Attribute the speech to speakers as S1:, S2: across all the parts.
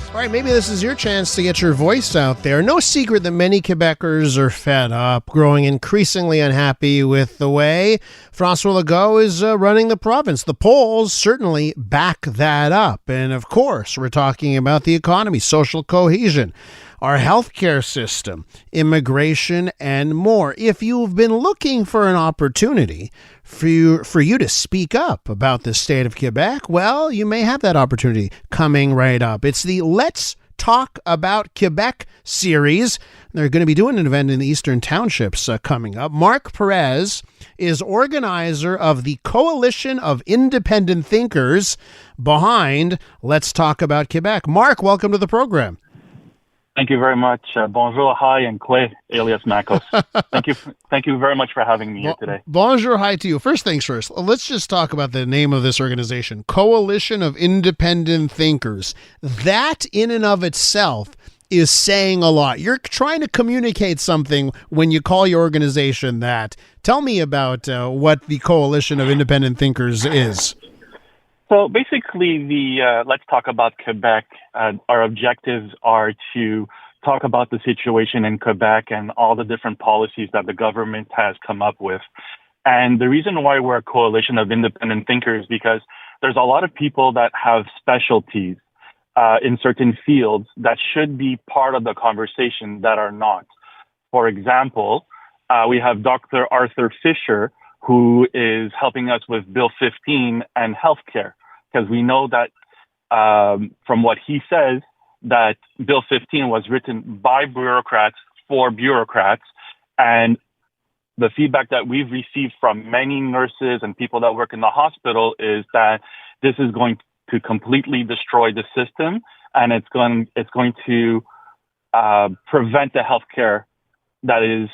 S1: All right, maybe this is your chance to get your voice out there. No secret that many Quebecers are fed up, growing increasingly unhappy with the way François Legault is running the province. The polls certainly back that up. And of course, we're talking about the economy, social cohesion, our healthcare system, immigration, and more. If you've been looking for an opportunity for you to speak up about the state of Quebec, well, you may have that opportunity coming right up. It's the Let's Talk About Quebec series. They're going to be doing an event in the Eastern Townships coming up. Marc Perez is organizer of the Coalition of Independent Thinkers behind Let's Talk About Quebec. Marc, welcome to the program.
S2: Thank you very much. Bonjour, hi, and Clay, alias Macos. Thank you very much for having me here today.
S1: Bonjour, hi to you. First things first, let's just talk about the name of this organization, Coalition of Independent Thinkers. That in and of itself is saying a lot. You're trying to communicate something when you call your organization that. Tell me about what the Coalition of Independent Thinkers is.
S2: So basically, the Let's Talk About Quebec, our objectives are to talk about the situation in Quebec and all the different policies that the government has come up with. And the reason why we're a coalition of independent thinkers is because there's a lot of people that have specialties in certain fields that should be part of the conversation that are not. For example, we have Dr. Arthur Fisher, who is helping us with Bill 15 and healthcare, because we know that from what he says, that Bill 15 was written by bureaucrats for bureaucrats. And the feedback that we've received from many nurses and people that work in the hospital is that this is going to completely destroy the system, and it's going to prevent the healthcare that is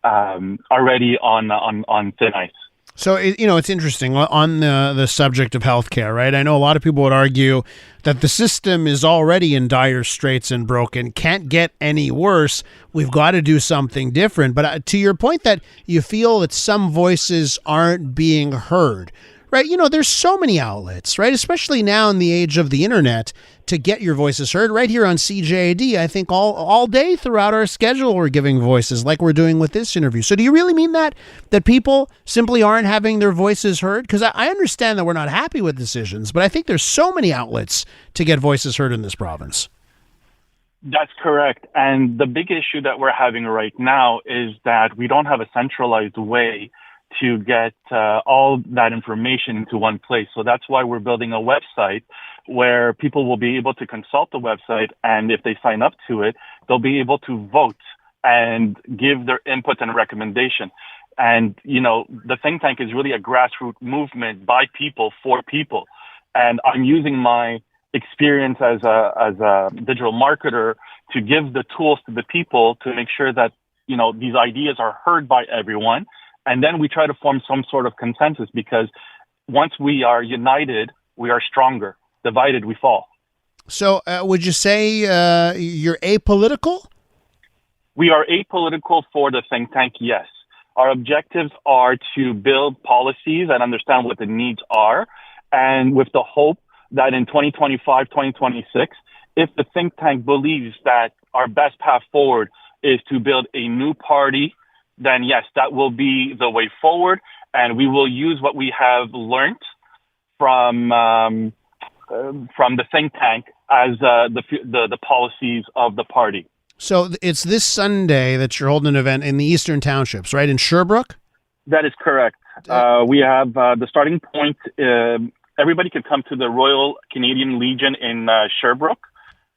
S2: already on thin ice.
S1: So, it's interesting on the subject of healthcare, right? I know a lot of people would argue that the system is already in dire straits and broken, can't get any worse. We've got to do something different. But to your point that you feel that some voices aren't being heard, right? There's so many outlets, right? Especially now in the age of the internet to get your voices heard. Right here on CJAD, I think all day throughout our schedule we're giving voices like we're doing with this interview. So do you really mean that people simply aren't having their voices heard? Because I understand that we're not happy with decisions, but I think there's so many outlets to get voices heard in this province.
S2: That's correct. And the big issue that we're having right now is that we don't have a centralized way to get all that information into one place. So that's why we're building a website where people will be able to consult the website, and if they sign up to it, they'll be able to vote and give their input and recommendation. And, the think tank is really a grassroots movement by people for people. And I'm using my experience as a digital marketer to give the tools to the people to make sure that, these ideas are heard by everyone. And then we try to form some sort of consensus, because once we are united, we are stronger. Divided, we fall.
S1: So would you say you're apolitical?
S2: We are apolitical for the think tank, yes. Our objectives are to build policies and understand what the needs are. And with the hope that in 2025, 2026, if the think tank believes that our best path forward is to build a new party, then yes, that will be the way forward. And we will use what we have learned from the think tank as the policies of the party.
S1: So it's this Sunday that you're holding an event in the Eastern Townships, right, in Sherbrooke?
S2: That is correct. We have the starting point. Everybody could come to the Royal Canadian Legion in Sherbrooke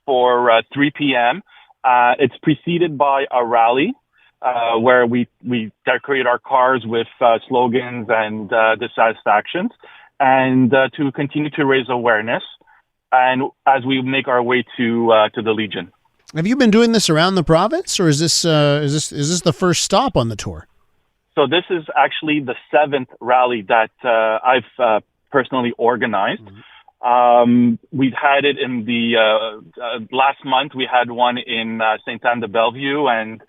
S2: for 3 p.m. It's preceded by a rally where we decorate our cars with slogans and dissatisfactions, and to continue to raise awareness, and as we make our way to the Legion.
S1: Have you been doing this around the province, or is this the first stop on the tour?
S2: So this is actually the 7th rally that I've personally organized. Mm-hmm. We've had it in the last month. We had one in Sainte-Anne-de-Bellevue, and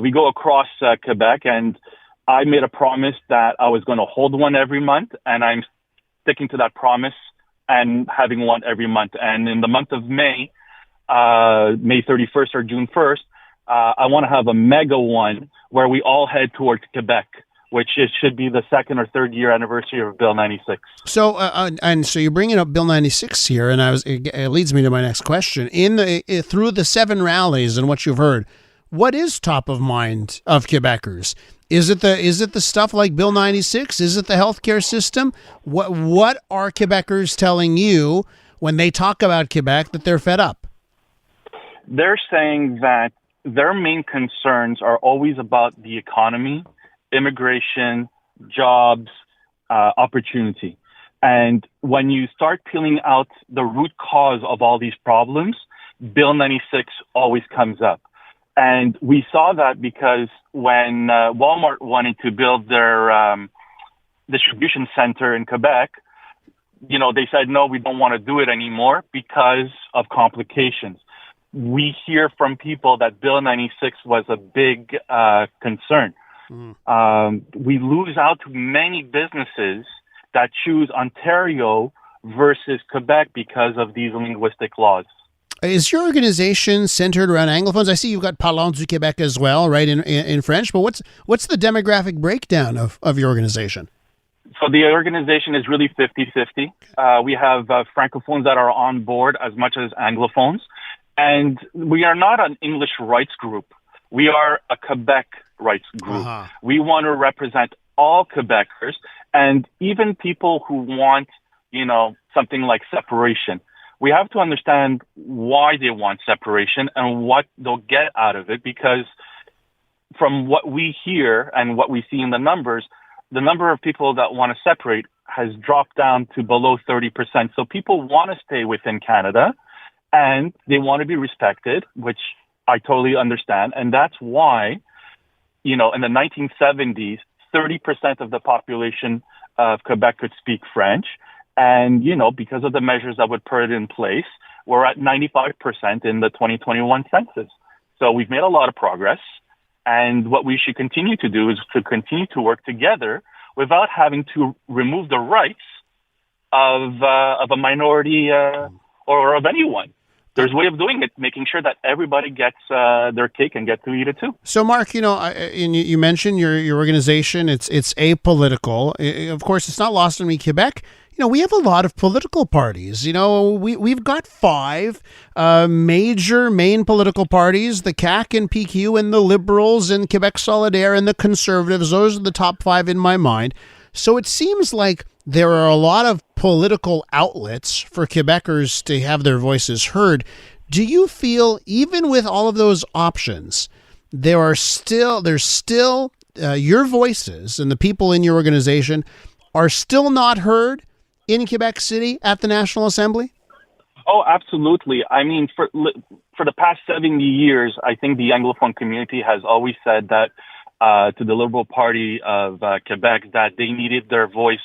S2: we go across Quebec. And I made a promise that I was going to hold one every month, and I'm sticking to that promise and having one every month. And in the month of May, May 31st or June 1st, I want to have a mega one where we all head towards Quebec, which should be the second or third year anniversary of Bill 96.
S1: So, and so you're bringing up Bill 96 here, and it leads me to my next question. Through the 7 rallies and what you've heard, what is top of mind of Quebecers? Is it the stuff like Bill 96? Is it the healthcare system? What are Quebecers telling you when they talk about Quebec that they're fed up?
S2: They're saying that their main concerns are always about the economy, immigration, jobs, opportunity. And when you start peeling out the root cause of all these problems, Bill 96 always comes up. And we saw that because when Walmart wanted to build their distribution center in Quebec, they said, no, we don't want to do it anymore because of complications. We hear from people that Bill 96 was a big concern. We lose out to many businesses that choose Ontario versus Quebec because of these linguistic laws.
S1: Is your organization centered around Anglophones? I see you've got Parlons du Québec as well, right, in French. But what's the demographic breakdown of your organization?
S2: So the organization is really 50-50. We have Francophones that are on board as much as Anglophones. And we are not an English rights group. We are a Quebec rights group. Uh-huh. We want to represent all Quebecers and even people who want, something like separation. We have to understand why they want separation and what they'll get out of it, because from what we hear and what we see in the numbers, the number of people that want to separate has dropped down to below 30%. So people want to stay within Canada and they want to be respected, which I totally understand. And that's why, in the 1970s, 30% of the population of Quebec could speak French. And, because of the measures that would put it in place, we're at 95% in the 2021 census. So we've made a lot of progress. And what we should continue to do is to continue to work together without having to remove the rights of a minority or of anyone. There's a way of doing it, making sure that everybody gets their cake and gets to eat it too.
S1: So, Marc, you mentioned your organization. It's apolitical. Of course, it's not lost on me, Quebec. We have a lot of political parties. We've got 5 major main political parties: the CAQ and PQ and the Liberals and Quebec Solidaire and the Conservatives. Those are the top 5 in my mind. So it seems like there are a lot of political outlets for Quebecers to have their voices heard. Do you feel, even with all of those options, there's still your voices and the people in your organization are still not heard in Quebec City at the National Assembly?
S2: Oh, absolutely. I mean, for the past 70 years, I think the Anglophone community has always said that to the Liberal Party of Quebec that they needed their voice.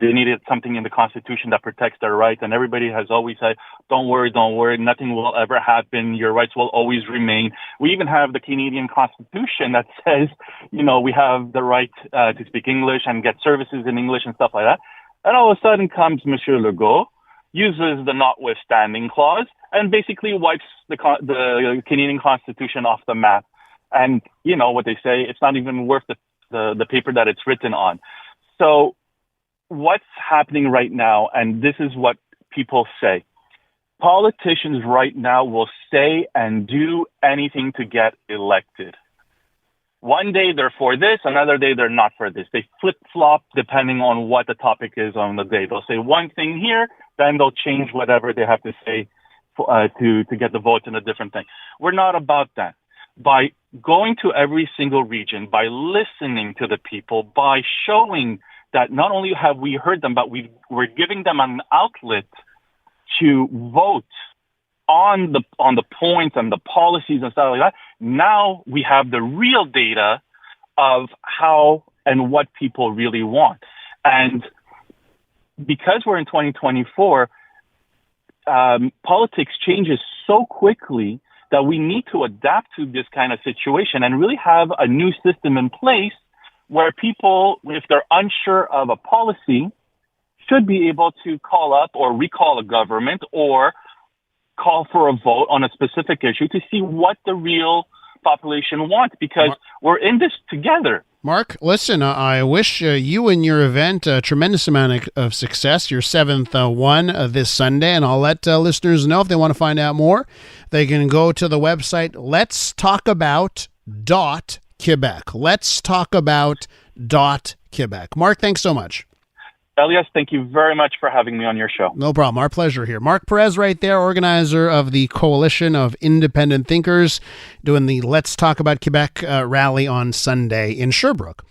S2: They needed something in the Constitution that protects their rights. And everybody has always said, don't worry, nothing will ever happen. Your rights will always remain. We even have the Canadian Constitution that says, we have the right to speak English and get services in English and stuff like that. And all of a sudden comes Monsieur Legault, uses the notwithstanding clause, and basically wipes the Canadian Constitution off the map. And what they say, it's not even worth the paper that it's written on. So what's happening right now, and this is what people say, politicians right now will say and do anything to get elected. One day they're for this, another day they're not for this. They flip-flop depending on what the topic is on the day. They'll say one thing here, then they'll change whatever they have to say to get the votes in a different thing. We're not about that. By going to every single region, by listening to the people, by showing that not only have we heard them, but we're giving them an outlet to vote on the points and the policies and stuff like that. Now we have the real data of how and what people really want. And because we're in 2024, politics changes so quickly that we need to adapt to this kind of situation and really have a new system in place where people, if they're unsure of a policy, should be able to call up or recall a government or call for a vote on a specific issue to see what the real population wants, because we're in this together.
S1: Marc, listen, I wish you and your event a tremendous amount of success, your seventh one this Sunday, and I'll let listeners know if they want to find out more. They can go to the website letstalkabout.quebec. Letstalkabout.quebec. Marc, thanks so much.
S2: Elias, thank you very much for having me on your show.
S1: No problem. Our pleasure here. Marc Perez right there, organizer of the Coalition of Independent Thinkers, doing the Let's Talk About Quebec rally on Sunday in Sherbrooke.